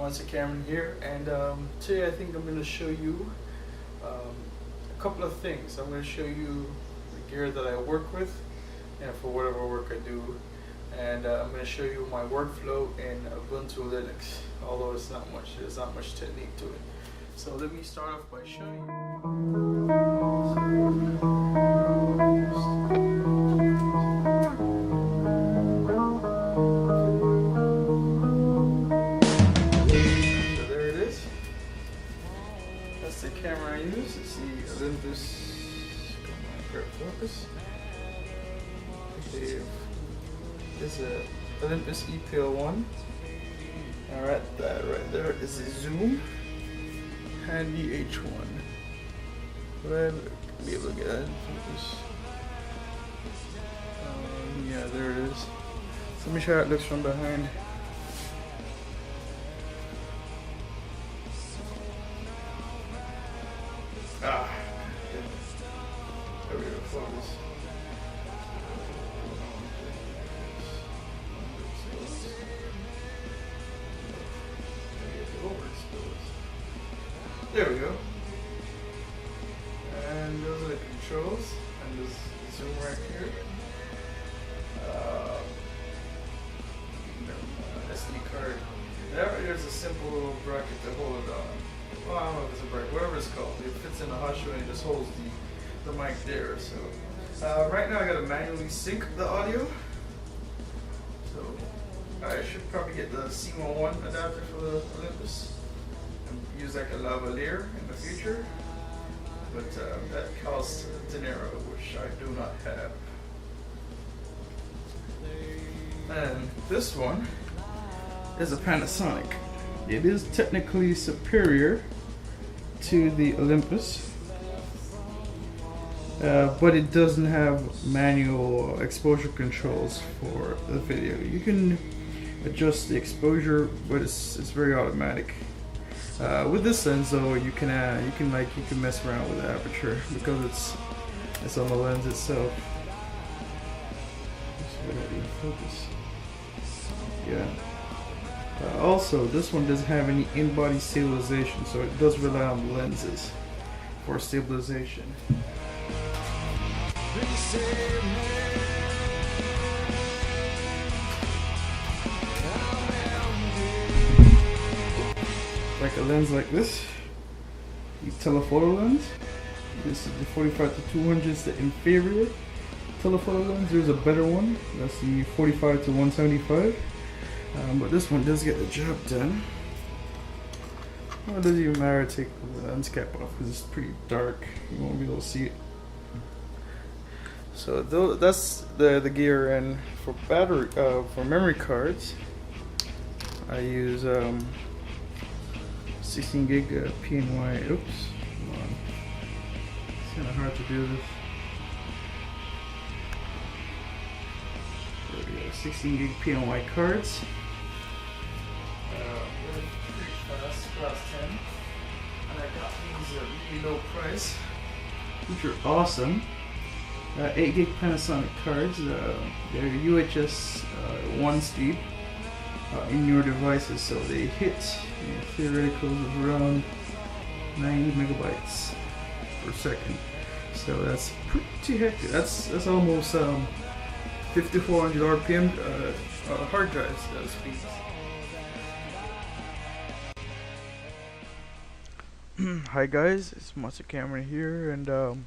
Once Cameron here, and today I think I'm going to show you a couple of things. I'm going to show you the gear that I work with, and for whatever work I do, and I'm going to show you my workflow in Ubuntu Linux. Although there's not much technique to it. So let me start off by showing you. That's the camera I use. It's the Olympus. Come on, grab focus. This is a Olympus EPL1. Alright, that right there is a zoom. Handy H1. Well, be able to get that in focus. Yeah, there it is. So let me show how it looks from behind. There we go, focus. There we go. And those are the controls. And this zoom right here. SD card. There's a simple little bracket to hold it on. Well, I don't know if it's a bracket, whatever it's called. It fits in the hot shoe and it just holds the mic there. So right now I gotta manually sync the audio. So I should probably get the C11 adapter for the Olympus and use like a lavalier in the future. But that costs dinero, which I do not have. And this one is a Panasonic. It is technically superior to the Olympus, but it doesn't have manual exposure controls for the video. You can adjust the exposure, but it's very automatic. With this lens, though, you can mess around with the aperture because it's on the lens itself. Focus. Yeah. Also, this one doesn't have any in-body stabilization, so it does rely on the lenses for stabilization. Like a lens like this, the telephoto lens. This is the 45 to 200 is the inferior telephoto lens. There's a better one. That's the 45 to 175. But this one does get the job done. Well, it doesn't even matter to take the lens cap off because it's pretty dark. You won't be able to see it. So that's the gear. And for battery, for memory cards, I use 16 gig PNY. Oops, come on. It's kind of hard to do this. There we go. 16 gig PNY cards. Pretty fast, class 10. And I got these at really low price, which are awesome. 8 gig Panasonic cards. They're UHS 1 speed in your devices, so they hit theoretical of around 90 megabytes per second. So that's pretty hectic. That's almost 5400 RPM hard drive speeds. Hi guys, it's Master Cameron here, and I'm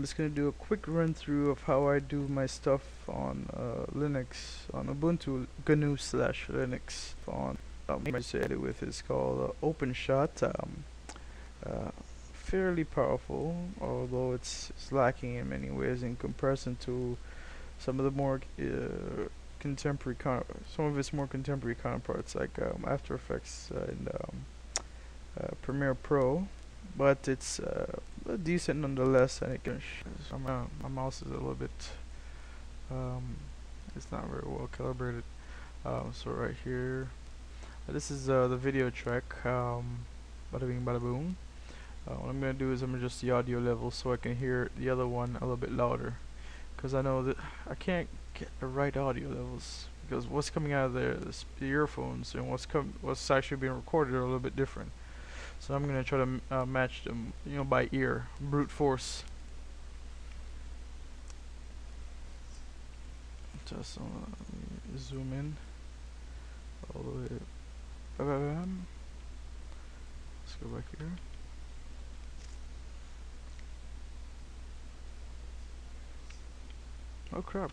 just gonna do a quick run through of how I do my stuff on Linux, on Ubuntu GNU/Linux. On I said it with is called OpenShot. Fairly powerful, although it's lacking in many ways in comparison to some of the more contemporary counterparts like After Effects and Premiere Pro, but it's decent nonetheless. And it can my mouse is a little bit it's not very well calibrated. So right here, this is the video track. Bada bing bada boom. What I'm gonna do is I'm gonna adjust the audio level so I can hear the other one a little bit louder, because I know that I can't get the right audio levels because what's coming out of the earphones and what's actually being recorded are a little bit different. So I'm gonna try to match them, you know, by ear, brute force. Just zoom in all the way. Bam. Let's go back here. Oh crap.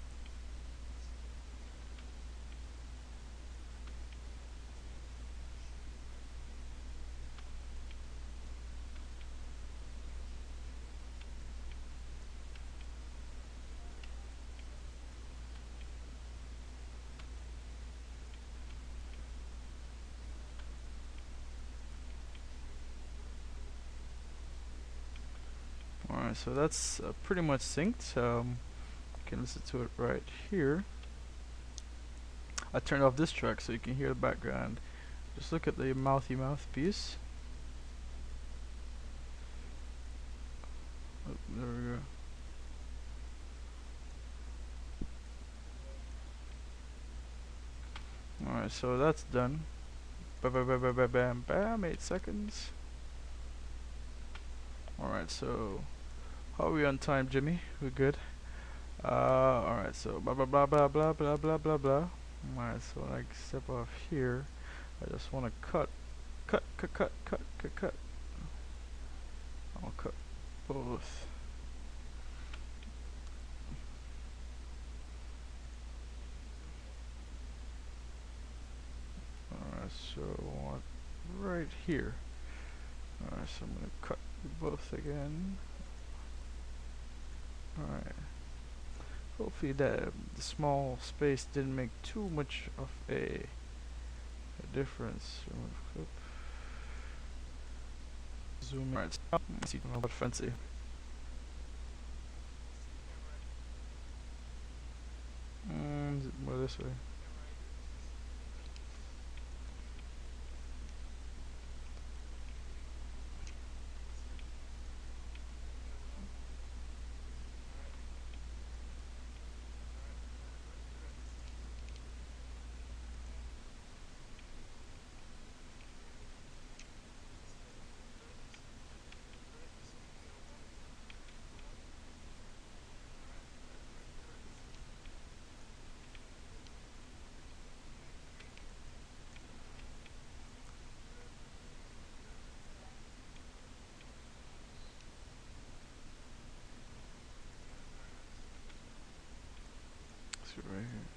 Alright, so that's pretty much synced. Can listen to it right here. I turned off this track so you can hear the background. Just look at the mouthy mouthpiece. Oh, there we go. Alright, so that's done. Bam, bam, bam, bam, bam, bam, 8 seconds. Alright, so how are we on time, Jimmy? We're good. Alright, so blah blah blah blah blah blah blah blah blah. Alright, so when I step off here, I just want to cut. I'll cut both. Alright, so I want right here. Alright, so I'm gonna cut both again. Alright. Hopefully the small space didn't make too much of a difference. Remove clip. Zoom in. Alright, see what fancy. More this way. See right here.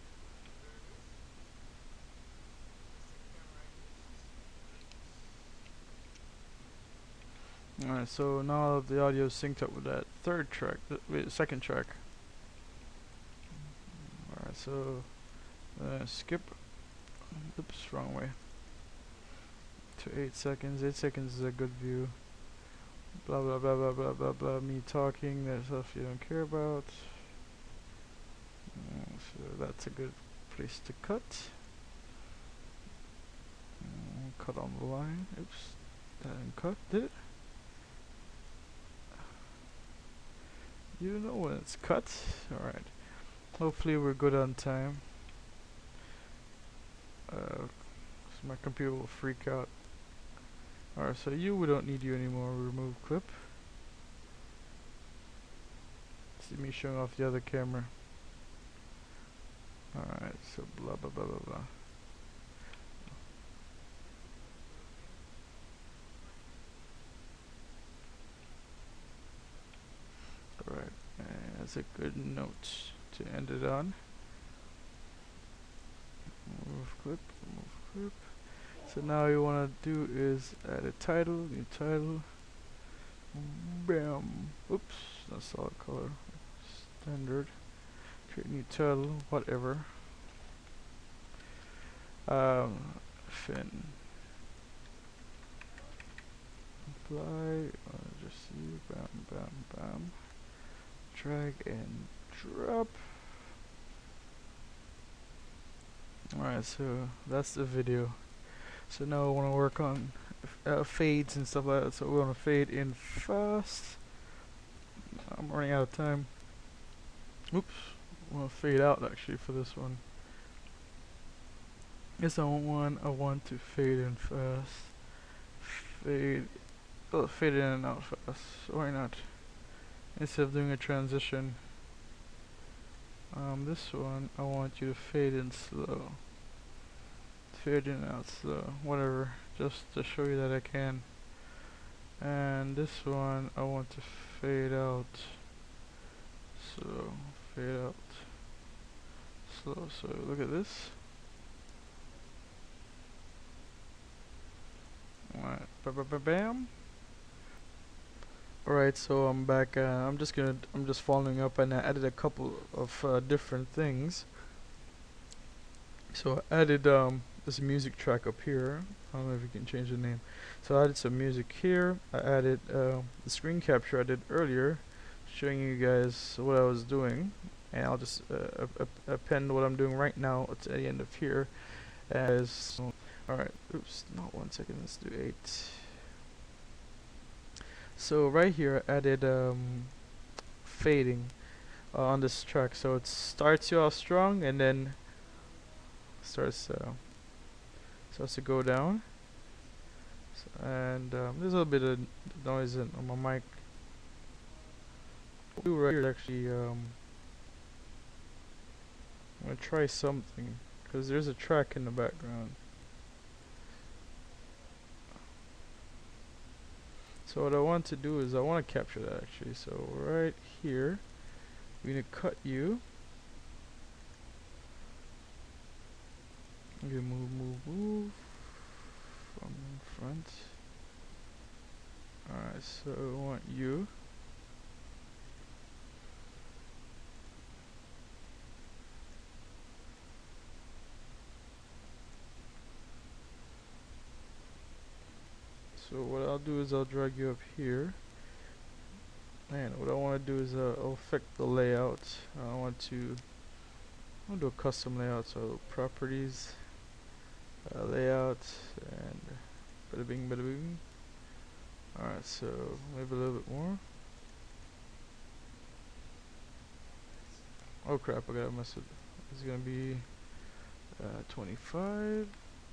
Alright, so now the audio is synced up with that third track, wait, second track. Alright, so skip, oops, wrong way, to 8 seconds. 8 seconds is a good view. Blah blah blah blah blah blah blah, me talking, that stuff you don't care about. So that's a good place to cut. Cut on the line, oops, that didn't cut, did it? You know when it's cut. Alright. Hopefully we're good on time. So my computer will freak out. Alright, so we don't need you anymore. Remove clip. See me showing off the other camera. Alright, so blah blah blah blah blah. Alright, and that's a good note to end it on. Remove clip, remove clip. So now you want to do is add a title, new title. Bam. Oops, that's solid color. Standard. Create new title, whatever. Fin. Apply. Just see. Bam, bam, bam. Drag and drop. Alright, so that's the video. So now I want to work on fades and stuff like that. So we want to fade in fast. I'm running out of time. Oops. I want to fade out actually for this one. This one I want to fade in fast. Fade, fade in and out fast. Why not? Instead of doing a transition. This one I want you to fade in slow. Fade in and out slow. Whatever. Just to show you that I can. And this one I want to fade out. So fade out slow. So look at this. Alright, bam. Alright, so I'm back. I'm just following up, and I added a couple of different things. So I added this music track up here. I don't know if you can change the name. So I added some music here. I added the screen capture I did earlier, showing you guys what I was doing, and I'll just append what I'm doing right now at the end of here as. Alright, oops, not 1 second, let's do 8. So right here I added fading on this track, so it starts you off strong and then starts to go down. So, and there's a little bit of noise on my mic. Right here actually I'm gonna try something because there's a track in the background. So what I want to do is I want to capture that actually. So right here, we're gonna cut you. Okay, move from in front. Alright, so I want you. So what I'll do is I'll drag you up here, and what I want to do is I'll affect the layout. I'll do a custom layout, so properties, layout, and bada bing bada boom. Alright, so maybe a little bit more. Oh crap, I gotta mess with it. It's gonna be 25.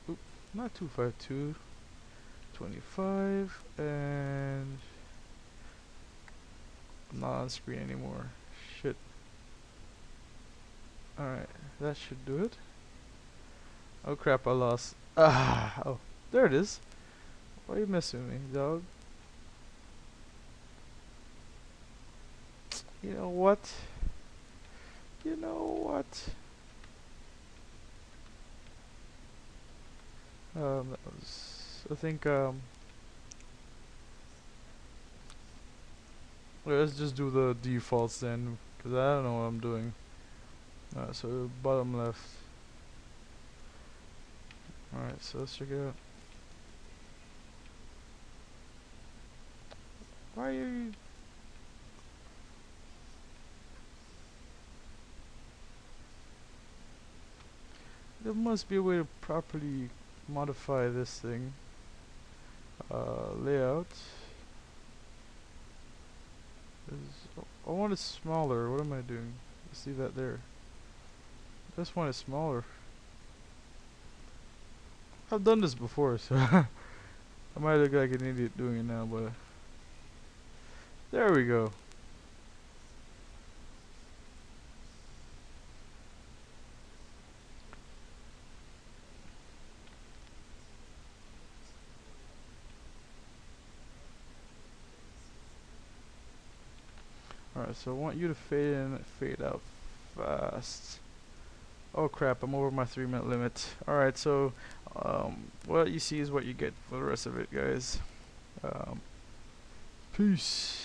Oop, not 252. 25, and I'm not on screen anymore. Shit. Alright, that should do it. Oh crap, I lost. Oh, there it is. Why are you messing with me, dog? You know what? You know what? That was, I think, let's just do the defaults then, because I don't know what I'm doing. So bottom left. Alright, so let's check it out. Why are you... There must be a way to properly modify this thing. Layout. I want it smaller. What am I doing? Let's leave that there. This one is smaller. I've done this before, so I might look like an idiot doing it now, but there we go. Alright, so I want you to fade in and fade out fast. Oh crap, I'm over my 3-minute limit. Alright, so what you see is what you get for the rest of it, guys. Peace.